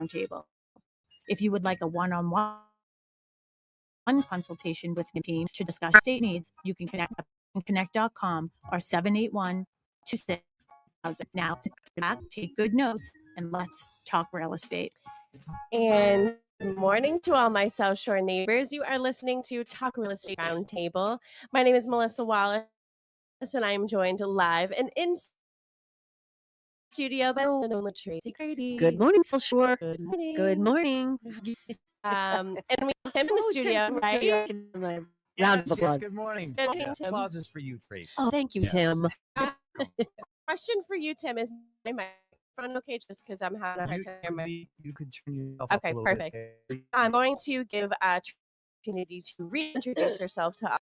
Roundtable. If you would like a one-on-one consultation with the team to discuss estate needs, you can connect.com or 781-26,000. Now, take good notes and let's talk real estate. And good morning to all my South Shore neighbors. You are listening to Talk Real Estate Roundtable. My name is Melissa Wallace, and I am joined live and in studio by one and only Tracy Grady. Good morning, South Shore. Good morning. Good morning. And we have Tim in the studio, right? Round of applause. Yes, good morning. Good morning, Tim. Applause for you, Tracy. Oh, thank you, Tim. Question for you, Tim, is my microphone okay? Just because I'm having a hard time hearing You could turn yourself Okay, up a little perfect. bit. I'm going to give a opportunity to reintroduce yourself to us.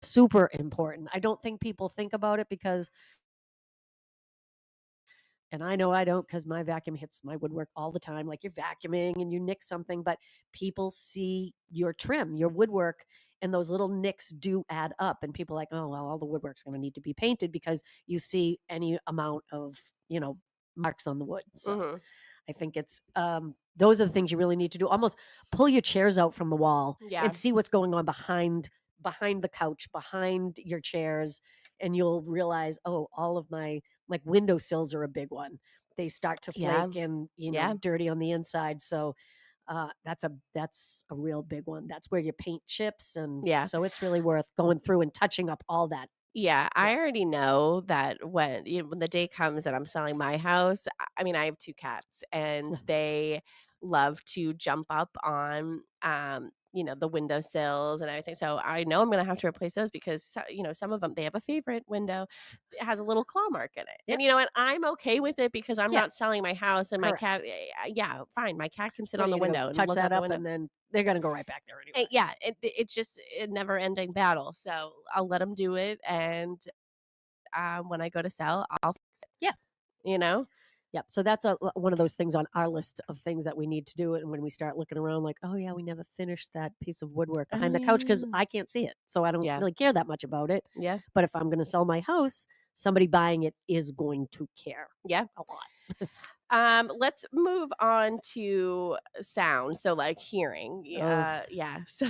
super important. I don't think people think about it because, and I know I don't because my vacuum hits my woodwork all the time. Like you're vacuuming and you nick something, but people see your trim, your woodwork, and those little nicks do add up. And people are like, oh, well, all the woodwork's going to need to be painted because you see any amount of, marks on the wood. So Mm-hmm. I think it's those are the things you really need to do. Almost pull your chairs out from the wall Yeah. and see what's going on behind the couch, behind your chairs, and you'll realize, oh, all of my like windowsills are a big one. They start to Yeah. flake and Yeah. dirty on the inside. So that's a real big one. That's where your paint chips, and Yeah. so it's really worth going through and touching up all that. Yeah, I already know that when when the day comes that I'm selling my house, I mean, I have 2 cats and they love to jump up on the windowsills and everything. So I know I'm going to have to replace those because some of them they have a favorite window. It has a little claw mark in it. Yep. And you know what? I'm okay with it because I'm Yeah. not selling my house and my Correct. cat yeah, fine. My cat can sit What on are the you gonna window and touch look that out the up, window. and then they're gonna go right back there anyway. Yeah, it's just a never-ending battle. So I'll let them do it, and when I go to sell, I'll fix it. Yeah. Yep. So that's one of those things on our list of things that we need to do. And when we start looking around, like, oh yeah, we never finished that piece of woodwork behind the couch because I can't see it, so I don't Yeah. really care that much about it. Yeah. But if I'm going to sell my house, somebody buying it is going to care. Yeah. A lot. Let's move on to sound. So like hearing. Oh. Yeah. So,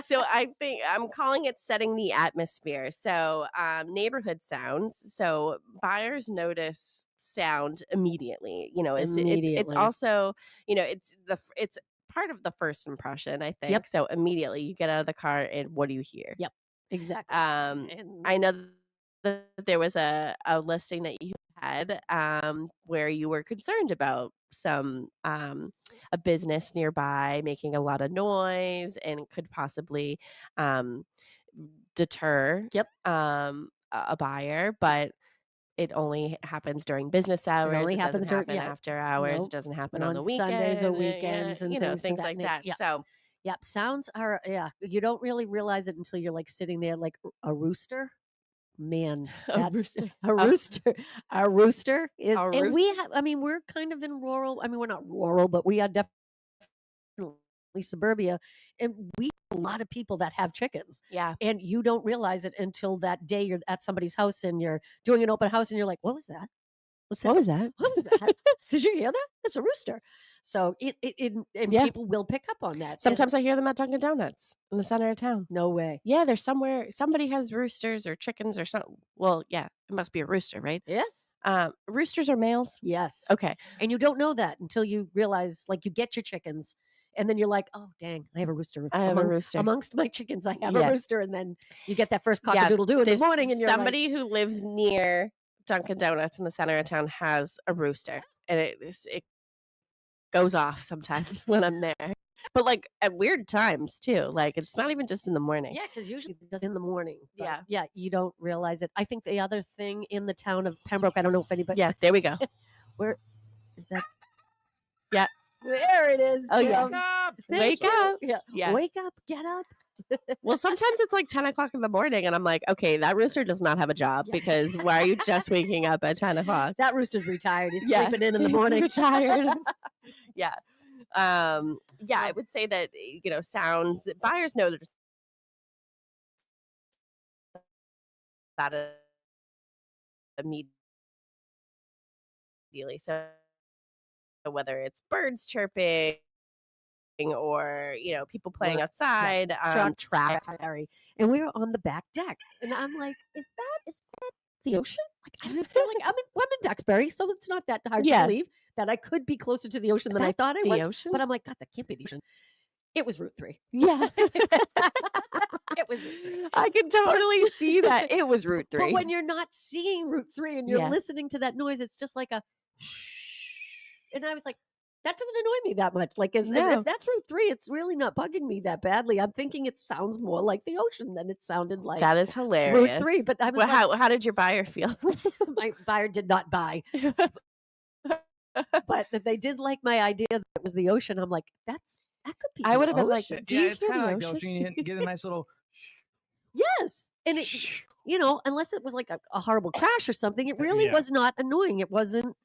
so I think I'm calling it setting the atmosphere. So neighborhood sounds. So buyers notice sound immediately. It's Immediately. also, it's part of the first impression, I think. Yep. So immediately you get out of the car and what do you hear? Yep. Exactly. And I know that there was a listing that you had where you were concerned about some a business nearby making a lot of noise and could possibly deter Yep. a buyer, but it only happens during business hours. only It happens doesn't during- happen yeah. after hours. Nope. It doesn't happen And on the on weekend. Sundays or yeah, weekends and things to things that like nature. that. Yeah. So Yep. Sounds are, you don't really realize it until you're like sitting there like a rooster. Man, A that's rooster. a rooster. A rooster is, A and we have. I mean, we're kind of in rural. I mean, we're not rural, but we are definitely suburbia, and we have a lot of people that have chickens. Yeah. And you don't realize it until that day you're at somebody's house and you're doing an open house, and you're like, "What was that? What was that? What was that? Did you hear that? It's a rooster." So and Yeah. people will pick up on that. And Sometimes I hear them at Dunkin' Donuts in the center of town. no way. Yeah, there's somewhere somebody has roosters or chickens or something. Well, yeah, it must be a rooster, right? Yeah. Roosters are males. Yes. Okay. And you don't know that until you realize, like, you get your chickens, and then you're like, "Oh, dang, I have a rooster." I have a rooster. Amongst my chickens. I have Yeah. a rooster, and then you get that first Yeah, cock-a-doodle-doo in the There's morning, and you're like, somebody who lives near Dunkin' Donuts in the center of town has a rooster, and it goes off sometimes when I'm there, but like at weird times too. Like it's not even just in the morning. yeah, because usually it's just in the morning. But Yeah. yeah, you don't realize it. I think the other thing in the town of Pembroke, I don't know if anybody. Yeah, there we go. Where is that? Yeah. There it is. Oh, yeah. Jim. up! Thank Wake you. up. Yeah. Yeah. Wake up. Get up. Well, sometimes it's like 10 o'clock in the morning, and I'm like, okay, that rooster does not have a job Yeah. because why are you just waking up at 10 o'clock? That rooster's retired. He's Yeah. sleeping in the morning. Retired. Yeah. I would say that, sounds, buyers know that immediately. So whether it's birds chirping or, people playing outside, Trucks, Harry. And we were on the back deck, and I'm like, is that the ocean? Like, I feel like I'm in Duxbury, so it's not that hard Yeah. to believe that I could be closer to the ocean Is than I that thought I the was. ocean? But I'm like, God, that can't be the ocean. It was Route 3. Yeah. It was Route 3. I can totally see that. It was Route 3. But when you're not seeing Route 3 and you're Yeah. listening to that noise, it's just like a shh. And I was like, that doesn't annoy me that much. Like, No. if that's Route 3, it's really not bugging me that badly. I'm thinking it sounds more like the ocean than it sounded like That is hilarious. Route 3. But I was Well, like, how did your buyer feel? my buyer did not buy. But they did like my idea that it was the ocean. I'm like, that could be. I the would have been like, ocean. do Yeah, you it's hear kind of the like the ocean? ocean. You get a nice little. Yes. And it, you know, unless it was like a horrible crash or something, it really Yeah. was not annoying. It wasn't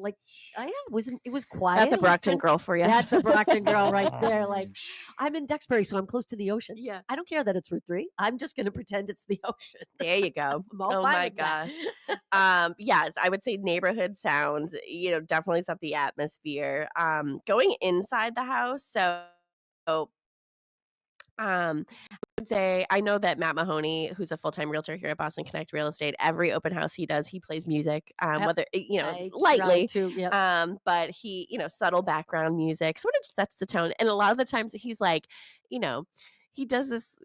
like, it was quiet. That's a It was Brockton good. girl for you. That's a Brockton girl right there. Like, I'm in Duxbury, so I'm close to the ocean. Yeah. I don't care that it's Route 3. I'm just going to pretend it's the ocean. There you go. I'm all Oh fine my with that. gosh. Yes, I would say neighborhood sounds, definitely set the atmosphere. Going inside the house. So, I would say I know that Matt Mahoney, who's a full-time realtor here at Boston Connect Real Estate, every open house he does, he plays music, Yep. whether I lightly, try to, yep. but he, subtle background music sort of sets the tone. And a lot of the times he's like, he does this.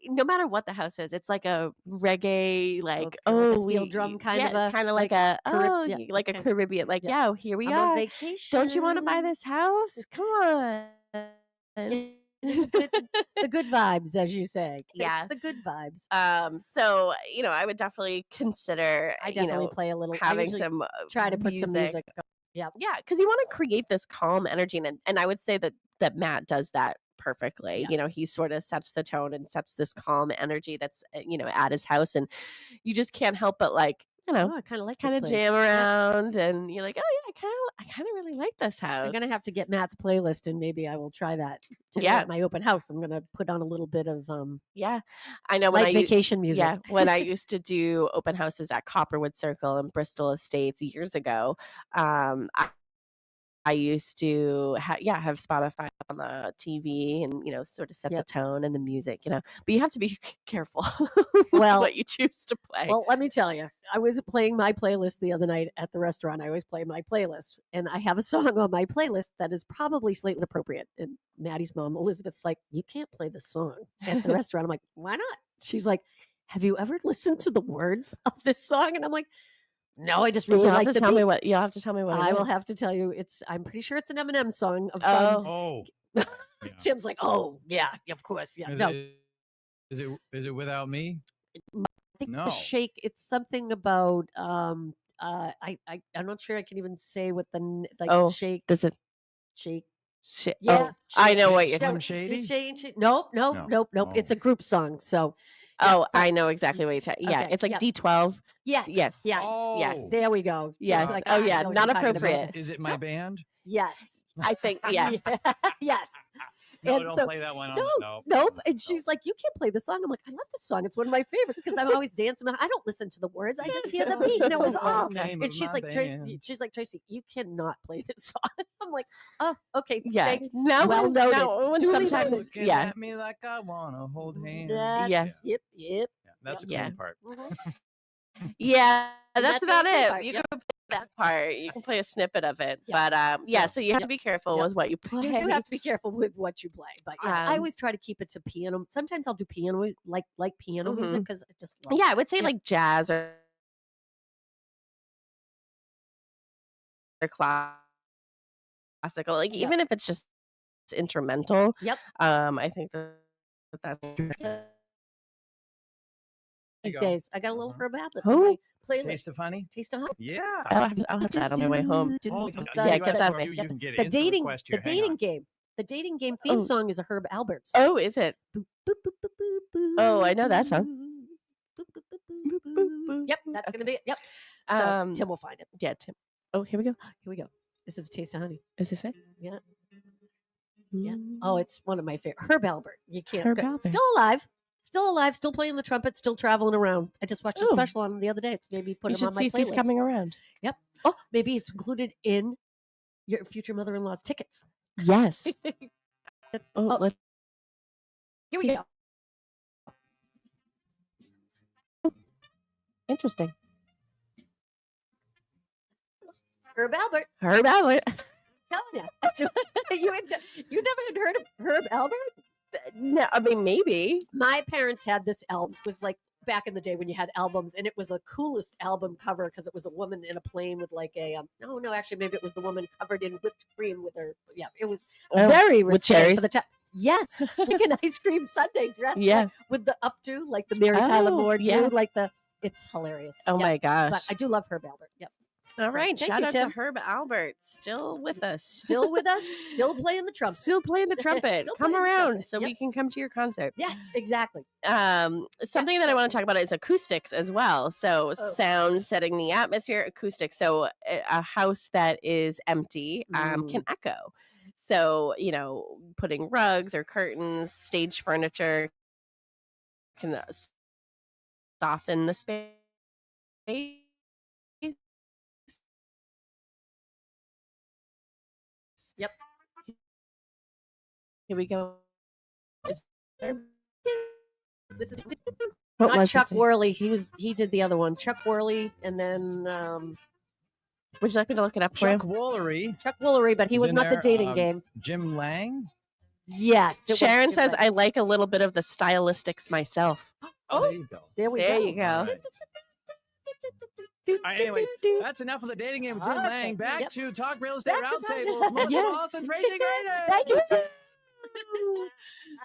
No matter what the house is, it's like a reggae, like it's kinda like a steel drum kind of a kind of like a like a Caribbean, like yeah. here we I'm are. on vacation. Don't you want to buy this house? Come on. The good vibes, as you say. Yeah. It's the good vibes. So I would definitely consider. I definitely play a little. having I usually some try to put some music. Yeah. Yeah, because you want to create this calm energy, and I would say that Matt does that perfectly. Yeah. He sort of sets the tone and sets this calm energy that's at his house, and you just can't help but I kind of like kind of this place. jam around, and you're like, oh yeah, I kind of really like this house. I'm gonna have to get Matt's playlist, and maybe I will try that. Yeah. At my open house, I'm gonna put on a little bit of Yeah, I know when light vacation music. Yeah, when I used to do open houses at Copperwood Circle and Bristol Estates years ago, I used to have Spotify on the TV and sort of set the tone and the music, but you have to be careful Well, what you choose to play. Well, let me tell you, I was playing my playlist the other night at the restaurant. I always play my playlist, and I have a song on my playlist that is probably slightly inappropriate. And Maddie's mom, Elizabeth's like, "You can't play this song at the restaurant." I'm like, "Why not?" She's like, "Have you ever listened to the words of this song?" And I'm like, "No, I just really you'll like have to the tell beat." me what you'll have to tell me what. I will have to tell you. I'm pretty sure it's an Eminem song. Oh. Yeah. Tim's like, "Oh yeah, of course, yeah." Is it Without Me? I think it's No. the shake. It's something about I'm not sure I can even say what the shake. Does it Shake? shit? Yeah, I know what you're Slim talking. Shady? Nope. No. It's a group song. So Oh, I know exactly what you're talking. Yeah, Okay, it's like yep. D12. yes, Yes. Oh. there we go. Yes. Tim's like, Oh, "I yeah, know what not you're talking about." appropriate. Is it My Band? Yes. I think yeah. Yes. No, And don't so- play that one. Nope. And she's like, "You can't play the song." I'm like, "I love this song. It's one of my favorites because I'm always dancing. I don't listen to the words. I just hear the beat, and it was all." And she's like, "Tracy, you cannot play this song." I'm like, "Oh, okay." Yeah. thanks." No, Well when, noted. no, when Duly sometimes noted. Looking yeah. at me like I wanna hold hands. That's- Yes. Yep. Yeah, that's a Yeah. cool part. Yeah, And that's that's about the okay it. part, You yep. can play that part. You can play a snippet of it. Yeah. But yeah, so you have Yep. to be careful Yep. with what you play. You do have to be careful with what you play, but yeah, I Um, always try to keep it to piano. Sometimes I'll do piano, like piano music, Mhm. because I just love Yeah, I would say Yeah. like jazz or classical. Like Yep. even if it's just instrumental. Yep. I think that's these go. days. I got a little Uh-huh. Herb Abbott Who? on my playlist. Taste of Honey? Taste of Honey. Yeah. I'll have that on my way home. Oh, The- yeah, get that you, thing. you can get The instant dating, request the here. Hang dating on. game. The dating game theme Oh. song is a Herb Albert song. Oh, is it? Boop, boop, boop, boop, boop, boop, Oh, I know that song. boop, boop, boop, boop, boop. Yep, that's gonna be it. Yep. So Tim will find it. Yeah, Tim. Oh, here we go. Here we go. This is a Taste of Honey. Is this it? Yeah. Yeah. Oh, it's one of my favorite. Herb Albert. You can't. Herb go- Albert. Still alive. Still alive. Still playing the trumpet. Still traveling around. I just watched a Oh. special on him the other day. It's maybe put You him should on see my if playlist. he's coming around. Yep. Oh, maybe it's included in your future mother-in-law's tickets. Yes. Oh, Let's Here we see. go. Interesting. Herb Albert. Herb Albert. Telling you. You never had heard of Herb Albert? No, I mean maybe. My parents had this album. It was like back in the day when you had albums, and it was the coolest album cover because it was a woman in a plane with like a no, actually maybe it was the woman covered in whipped cream with her. Yeah, it was Oh, very with risque cherries? for the time. Yes, like an ice cream sundae dress. Yeah. with the updo, like the Mary Tyler Oh, Moore yeah. do, like the. It's hilarious. Oh Yeah, my gosh. But I do love Herb Albert. Yep. All So right. Thank shout you, out Tim. to Herb Albert, still with us. Still with us, still playing the trumpet. Still playing the trumpet. Still Come playing the around trumpet. so Yep. we can come to your concert. Yes, exactly. Something that I want to talk about is acoustics as well. So Oh. sound, setting the atmosphere, acoustics. So a house that is empty can Mm. echo. So, putting rugs or curtains, stage furniture can soften the space. Yep. Here we go. This is What not was Chuck this? Worley. He did the other one. Chuck Worley, and then Would you like me to look it up for Chuck you? Woolery. Chuck Woolery, but he is was in not the there. dating game. Jim Lang. Yes. it was Sharon Jim says, Lang. I like a little bit of the stylistics myself. Oh, there you go. There we There go. you go. All right. All right, anyway, that's enough of the dating game with Jim Okay, Lang. Back yep. to Talk Real Estate Back to Talk- Roundtable with Melissa Yeah. Wallace and Tracy Grady. Thank you.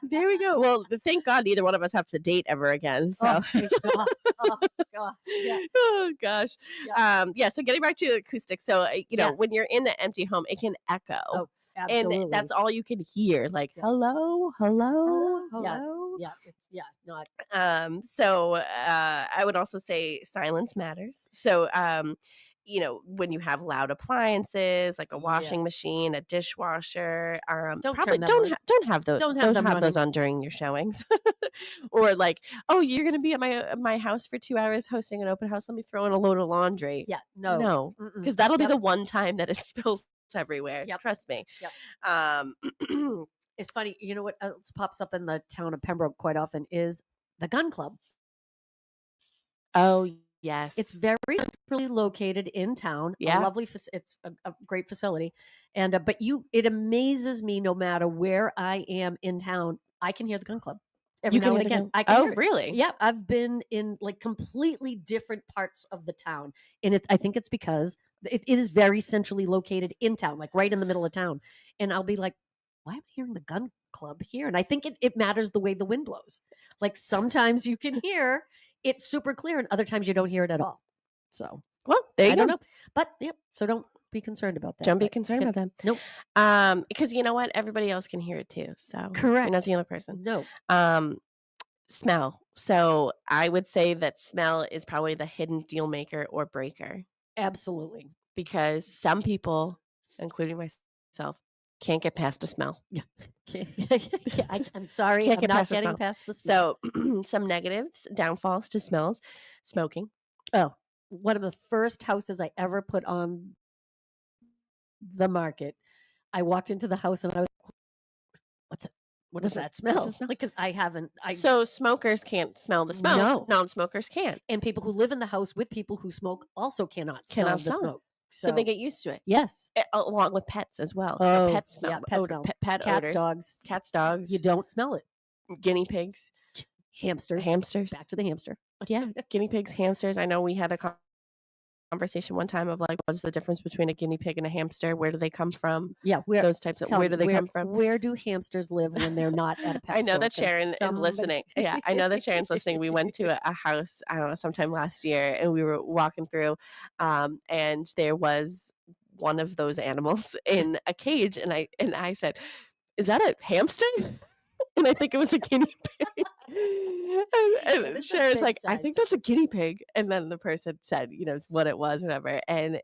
There we go. Well, thank God neither one of us have to date ever again. So, Oh, thank God. Oh, God. Yeah. oh gosh, So getting back to acoustics. So Yeah. when you're in an empty home, it can echo, Oh, absolutely. and that's all you can hear. Like Yeah. hello, hello, Yes. hello. Yeah. It's not. So I would also say silence matters. So when you have loud appliances like a Yeah. washing machine, a dishwasher, Don't probably turn them don't on. don't have those. Don't have them those on during your showings, or like, oh, you're gonna be at my house for 2 hours hosting an open house. Let me throw in a load of laundry. Yeah. No. No, Mm-mm. because that'll be Yep. the one time that it spills everywhere. Yep. Trust me. Yep. It's funny. You know what else pops up in the town of Pembroke quite often is the gun club. Oh yes, It's very centrally located in town. Yeah. A lovely. It's a great facility, and but it amazes me. No matter where I am in town, I can hear the gun club every You can now and hear the again. gun- I can Oh hear it. really? Yeah, I've been in like completely different parts of the town, and I think it's because it is very centrally located in town, like right in the middle of town. And I'll be like, why am I hearing the gun club here? And I think it matters the way the wind blows. Like sometimes you can hear it super clear, and other times you don't hear it at all. So Well, there you I go. don't know, but yep. So don't be concerned about that. Don't be but concerned can- about them. Nope. Because you know what? Everybody else can hear it too. So you're Correct. not the only person. No. Smell. So I would say that smell is probably the hidden deal maker or breaker, Absolutely. because some people, including myself, can't get past a smell. I'm sorry. Can't I'm get not past the getting smell. past the smell. So some negatives, downfalls to smells: smoking. Oh, one of the first houses I ever put on the market. I walked into the house and I was, what's it? What does that smell? the smell? Like, because I haven't. So smokers can't smell the smoke. No. Non-smokers can. And people who live in the house with people who smoke also cannot smell Cannot the smell it. smoke. So they get used to it. yes, Along with pets as well. Oh, So pet smell. yeah, pet odor, smell. Pet cats, odors. dogs. Cats, dogs. You don't smell it. Guinea pigs. Hamsters. Hamsters. Back to the hamster. Yeah. Guinea pigs, hamsters. I know we had a conversation one time of like, what's the difference between a guinea pig and a hamster? Where do they come from? Yeah, Those types of, where do they come from? Where do hamsters live when they're not at a pet I know store? that 'Cause Sharon is somebody- listening. Yeah, I know that Sharon's listening. We went to a house, I don't know, sometime last year, and we were walking through, and there was one of those animals in a cage, and I said, "Is that a hamster?" And I think it was a guinea pig. and it's a Sharon's big like, "I size. think that's a guinea pig." And then the person said, what it was, whatever, and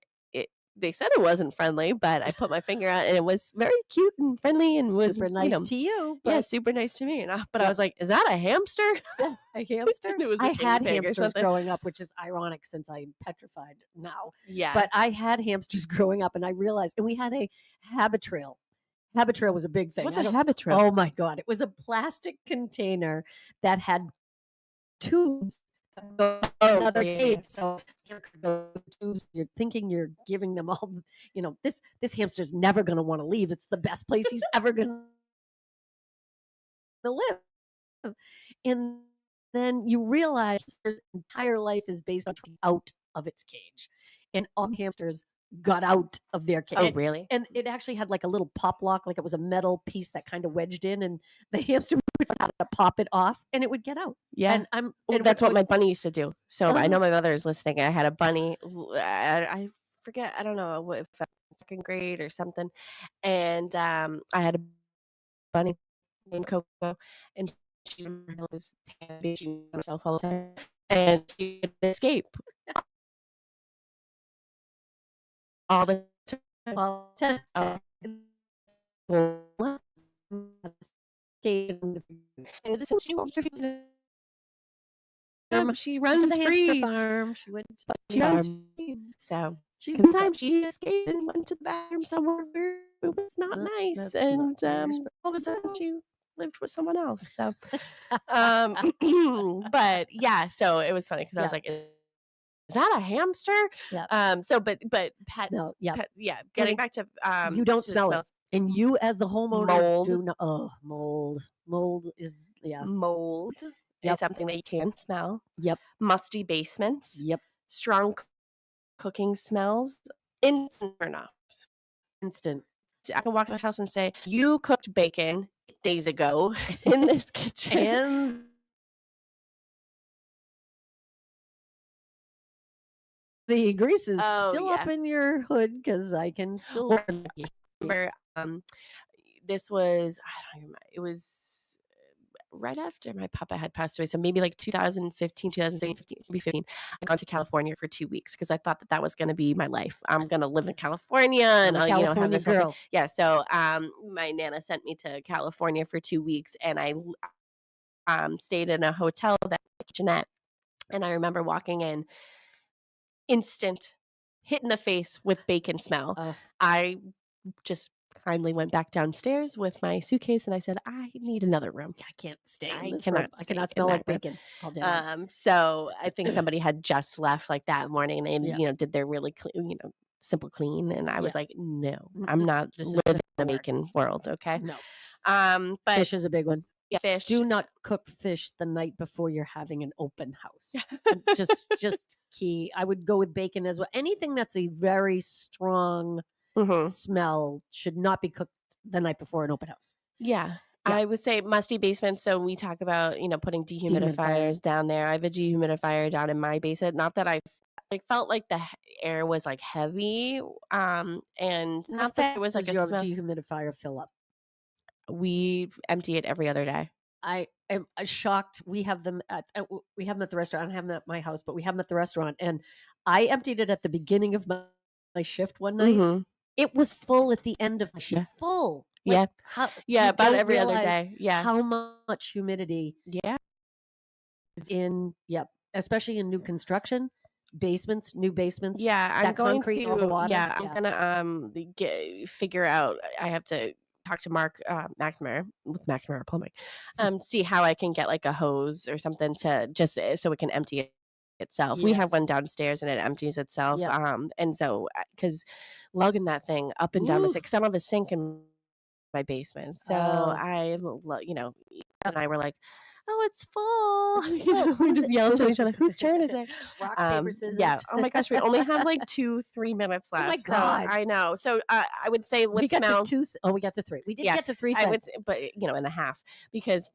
they said it wasn't friendly, but I put my finger out, and it was very cute and friendly, and was super nice to you. yeah, But super nice to me. And but I Yeah. was like, "Is that a hamster?" yeah, a hamster. It was a I guinea had pig or hamsters something. growing up, which is ironic since I'm petrified now. Yeah, But I had hamsters growing up, and I realized, and we had a habit trail. Habit trail was a big thing. what's I a don't- habit trail? Oh my God. It was a plastic container that had tubes. that go to Oh, another yeah, cage. yeah. So you could go to the tubes. You're thinking you're giving them all, this hamster's never going to want to leave. It's the best place he's ever going to live. And then you realize their entire life is based on getting out of its cage. And all hamsters got out of their cage. Oh, really? And it actually had like a little pop lock, like it was a metal piece that kind of wedged in, and the hamster would have to pop it off, and it would get out. Yeah. And Well, that's what my bunny used to do. So I Oh. know my mother is listening. I had a bunny. I forget, I don't know if I was in 2nd grade or something. And I had a bunny named Coco, and she was she herself all the time, and she would escape all the time. All the time. Well, Stayed and this she won't she to runs the hamster free. farm. She went to She the runs farm. free. So She sometimes she escaped and went to the bathroom somewhere where it was not nice, that's and not where you're all of a supposed to sudden go. she lived with someone else. So, but yeah, so it was funny because I was Yeah. like, "Is that a hamster?" Yeah. So, but pets, Smell, yeah. yeah. Getting And back to you don't to smell it. And you as the homeowner Mold. do not. Oh, mold is Mold Yep. is something that you can smell. Yep. Musty basements. Yep. Strong cooking smells. Instant turn-offs. Instant. I can walk in the house and say, "You cooked bacon days ago in this kitchen." And the grease is still up in your hood because I can still remember. This was, I don't remember. It was right after my papa had passed away, so maybe like 2015, 2015, maybe 15. I gone to California for 2 weeks because I thought that was going to be my life. I'm going to live in California, and I'll have California this whole girl. thing. Yeah. So my nana sent me to California for 2 weeks, and I stayed in a hotel that kitchenette, and I remember walking in, instant hit in the face with bacon smell. I just kindly went back downstairs with my suitcase and I said, "I need another room. I can't stay in I this cannot room. I cannot smell like bacon all day long." So I think somebody had just left like that morning, and Yeah. did their really clean, simple clean, and I was like, "No, Mm-mm. I'm not This is living in nowhere. the bacon world." Okay. No. But Fish is a big one. yeah, fish. Do not cook fish the night before you're having an open house. just key. I would go with bacon as well. Anything that's a very strong smell should not be cooked the night before an open house. Yeah. Yeah. I would say musty basement. So we talk about, putting dehumidifiers down there. I have a dehumidifier down in my basement. Not that I felt like the air was like heavy. And not that it was like a your smell. dehumidifier fill up. We empty it every other day. I am shocked. We have them at the restaurant. I don't have them at my house, but we have them at the restaurant. And I emptied it at the beginning of my shift one night. It was full at the end of my shift. Yeah. Full. Like, Yeah. About every other day. Yeah. How much humidity? Yeah. Is in especially in new construction. New basements. Yeah, I'm going concrete, to. all the water. Yeah, I'm gonna figure out. I have to talk to Mark McNamara with McNamara Plumbing, see how I can get like a hose or something to just so it can empty it itself. We have one downstairs and it empties itself. And so because lugging that thing up and down the stairs, because I don't have a sink in my basement, so and I were like, "Oh, it's full." We just yell to each other, "Whose turn is it?" Rock, paper, scissors. Yeah. Oh my gosh, we only have like 2-3 minutes left. Oh my God. So I know. So I would say we got to 2. Oh, we got to 3. We did get to 3. I would say, but in a half, because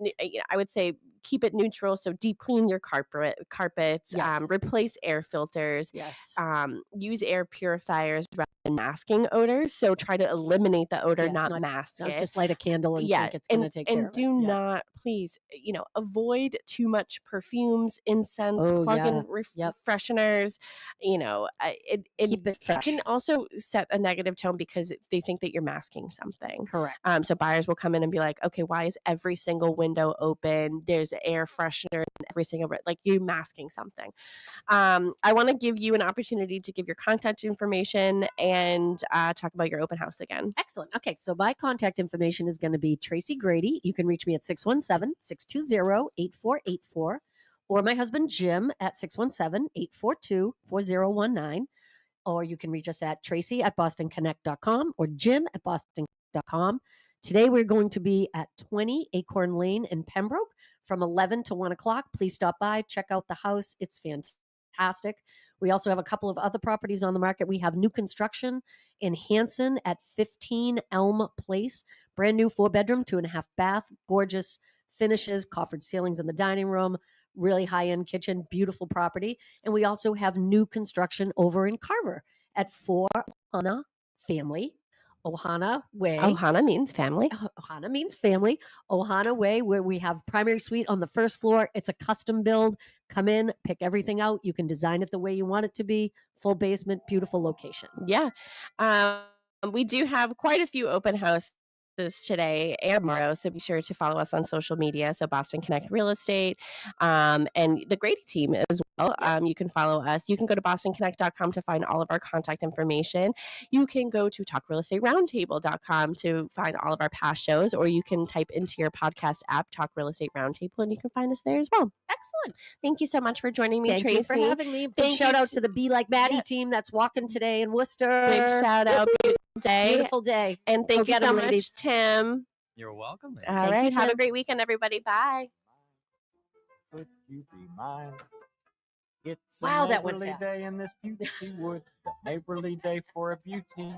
I would say keep it neutral. So deep clean your carpets. Yes. Replace air filters. Yes. Use air purifiers rather than masking odors. So try to eliminate the odor, not mask it. Just light a candle and think it's going to take care of it. And do not, please, avoid too much perfumes, incense, plug-in fresheners. Keep it fresh. It can also set a negative tone because they think that you're masking something. Correct. So buyers will come in and be like, "Okay, why is every single window open? There's air freshener in every single like you masking something." I want to give you an opportunity to give your contact information and talk about your open house again. Excellent. Okay, so my contact information is going to be Tracy Grady. You can reach me at 617-620-8484, or my husband Jim at 617-842-4019. Or you can reach us at tracy@bostonconnect.com or jim@bostonconnect.com. Today we're going to be at 20 Acorn Lane in Pembroke from 11 to 1 o'clock. Please stop by, check out the house. It's fantastic. We also have a couple of other properties on the market. We have new construction in Hanson at 15 Elm Place. Brand new 4-bedroom, 2.5 bath, gorgeous finishes, coffered ceilings in the dining room, really high-end kitchen, beautiful property. And we also have new construction over in Carver at 4 Ohana Family, Ohana Way. Ohana means family. Ohana means family. Ohana Way, where we have primary suite on the first floor. It's a custom build. Come in, pick everything out. You can design it the way you want it to be. Full basement, beautiful location. Yeah. We do have quite a few open houses today and tomorrow, so be sure to follow us on social media. So Boston Connect Real Estate, and the Grady team as well. You can follow us. You can go to bostonconnect.com to find all of our contact information. You can go to talkrealestateroundtable.com to find all of our past shows, or you can type into your podcast app Talk Real Estate Roundtable, and you can find us there as well. Excellent. Thank you so much for joining me, Thank Tracy. you for having me. Big Thank shout you out to the Be Like Maddie team that's walking today in Worcester. Big shout out. Beautiful day. Beautiful day. And thank Go you get so 'em, much, ladies. Tim. You're welcome. lady. All Thank you, right. Have a Tim. great weekend, everybody. Bye. Could you be mine? It's Wow, a that went neighborly fast. day in this beauty wood. A neighborly day for a beauty.